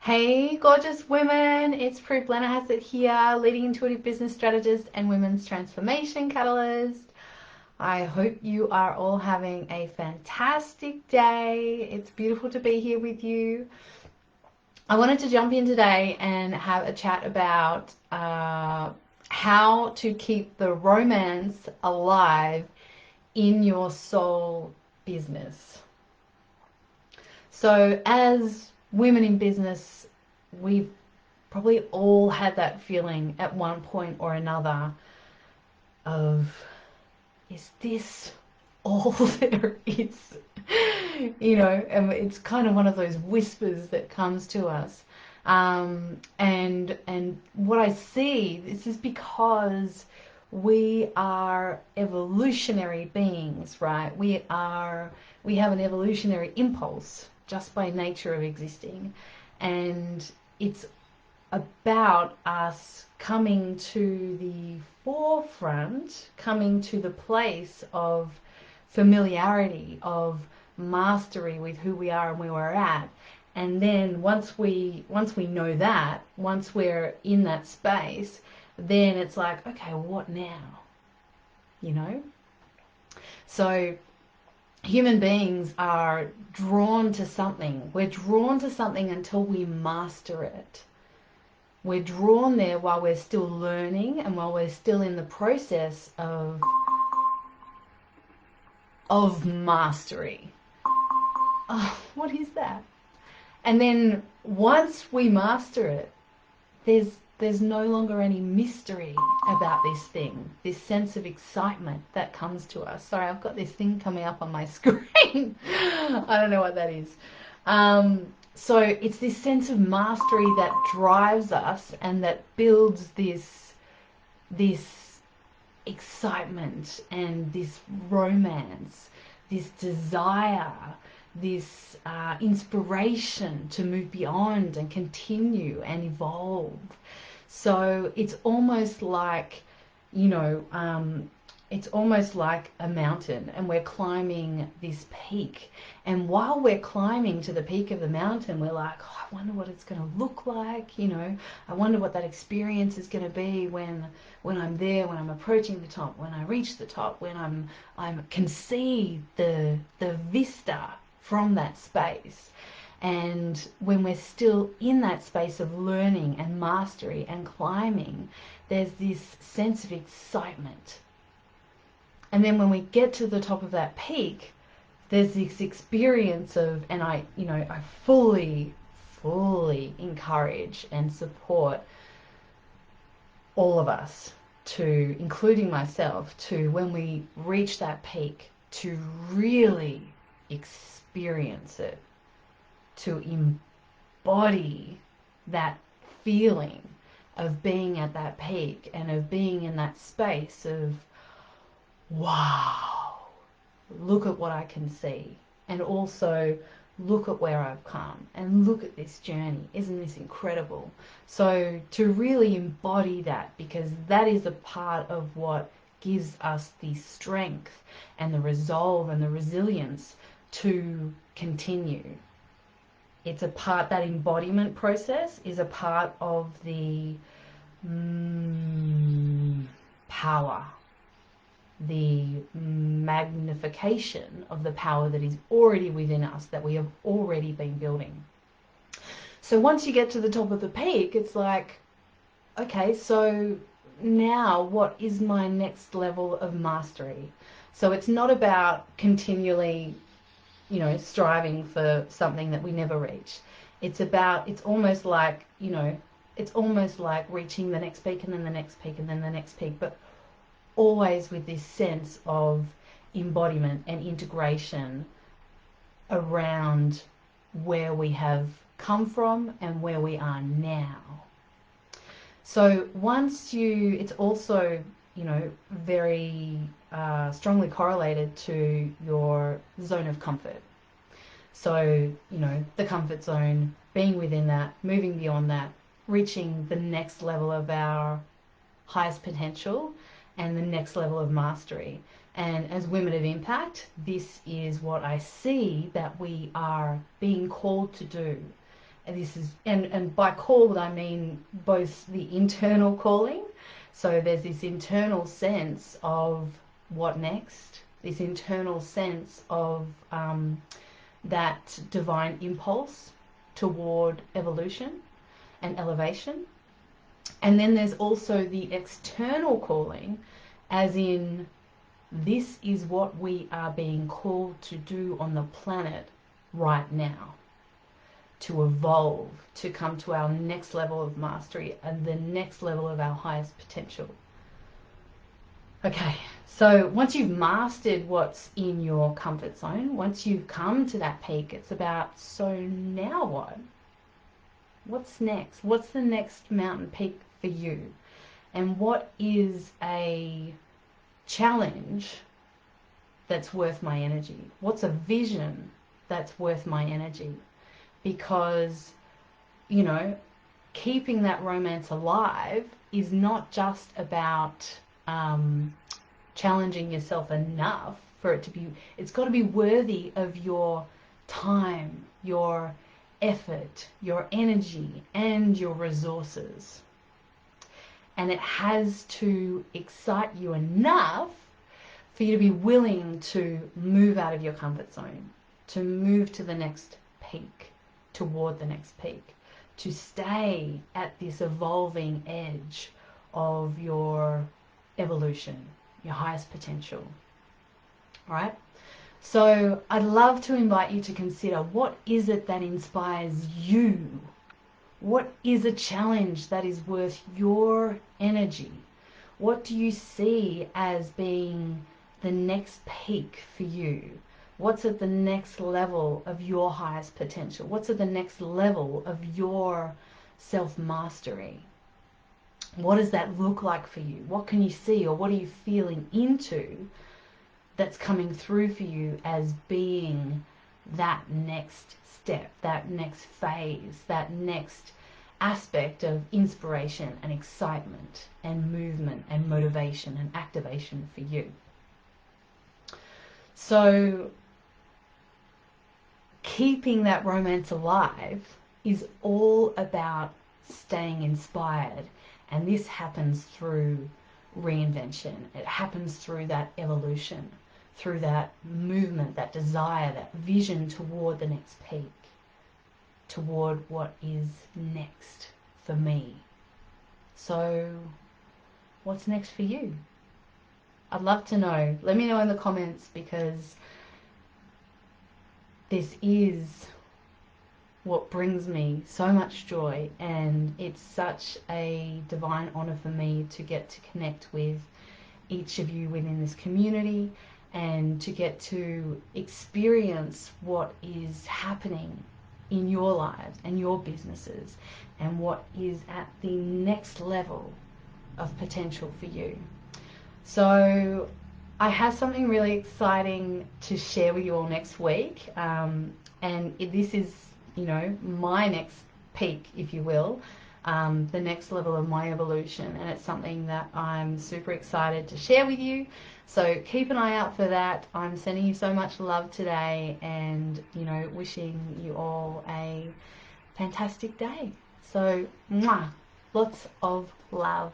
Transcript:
Hey, gorgeous women, it's Prue Blennerhassett here, leading intuitive business strategist and women's transformation catalyst. I hope you are all having a fantastic day. It's beautiful to be here with you. I wanted to jump in today and have a chat about how to keep the romance alive in your soul business. So as women in business, we've probably all had that feeling at one point or another of, is this all there is? And it's kind of one of those whispers that comes to us. And what I see, this is because we are evolutionary beings, right? We have an evolutionary impulse just by nature of existing, and it's about us coming to the forefront, coming to the place of familiarity, of mastery with who we are and where we're at. And then once we know that, once we're in that space, then it's like, okay, what now? So human beings are drawn to something. We're drawn to something until we master it. We're drawn there while we're still learning and while we're still in the process of mastery. Oh, what is that? And then once we master it, there's no longer any mystery about this thing, this sense of excitement that comes to us. Sorry, I've got this thing coming up on my screen. I don't know what that is. So it's this sense of mastery that drives us and that builds this excitement and this romance, this desire, this inspiration to move beyond and continue and evolve. So it's almost like, it's almost like a mountain, and we're climbing this peak. And while we're climbing to the peak of the mountain, we're like, oh, I wonder what it's going to look like. I wonder what that experience is going to be when I'm there, when I'm approaching the top, when I reach the top, when I can see the vista from that space. And when we're still in that space of learning and mastery and climbing, there's this sense of excitement. And then when we get to the top of that peak, there's this experience of, and I fully encourage and support all of us to, including myself, to, when we reach that peak, to really experience it, to embody that feeling of being at that peak and of being in that space of, wow, look at what I can see, and also look at where I've come, and look at this journey. Isn't this incredible? So to really embody that, because that is a part of what gives us the strength and the resolve and the resilience to continue. It's a part, that embodiment process is a part of the power, the magnification of the power that is already within us, that we have already been building. So once you get to the top of the peak, it's like, okay, so now what is my next level of mastery? So it's not about continually, striving for something that we never reach. It's almost like, it's almost like reaching the next peak and then the next peak and then the next peak, but always with this sense of embodiment and integration around where we have come from and where we are now. So it's also, very strongly correlated to your zone of comfort. So, the comfort zone, being within that, moving beyond that, reaching the next level of our highest potential and the next level of mastery. And as women of impact, this is what I see that we are being called to do. And this is, and by called I mean both the internal calling. So there's this internal sense of what next, this internal sense of that divine impulse toward evolution and elevation. And then there's also the external calling, as in, this is what we are being called to do on the planet right now, to evolve, to come to our next level of mastery and the next level of our highest potential. Okay, so once you've mastered what's in your comfort zone, once you've come to that peak, it's about, so now what? What's next? What's the next mountain peak for you? And what is a challenge that's worth my energy? What's a vision that's worth my energy? Because, you know, keeping that romance alive is not just about challenging yourself enough for it to be, it's got to be worthy of your time, your effort, your energy, and your resources. And it has to excite you enough for you to be willing to move out of your comfort zone, to move to the next peak, toward the next peak, to stay at this evolving edge of your evolution, your highest potential. All right? So I'd love to invite you to consider, what is it that inspires you? What is a challenge that is worth your energy? What do you see as being the next peak for you? What's at the next level of your highest potential? What's at the next level of your self-mastery? What does that look like for you? What can you see, or what are you feeling into that's coming through for you as being that next step, that next phase, that next aspect of inspiration and excitement and movement and motivation and activation for you? So keeping that romance alive is all about staying inspired, and this happens through reinvention. It happens through that evolution, through that movement, that desire, that vision toward the next peak, toward what is next for me. So what's next for you? I'd love to know. Let me know in the comments, because this is what brings me so much joy, and it's such a divine honor for me to get to connect with each of you within this community, and to get to experience what is happening in your lives and your businesses, and what is at the next level of potential for you. So I have something really exciting to share with you all next week, and this is, you know, my next peak, if you will, the next level of my evolution, and it's something that I'm super excited to share with you. So keep an eye out for that. I'm sending you so much love today, and, you know, wishing you all a fantastic day. So, mwah, lots of love.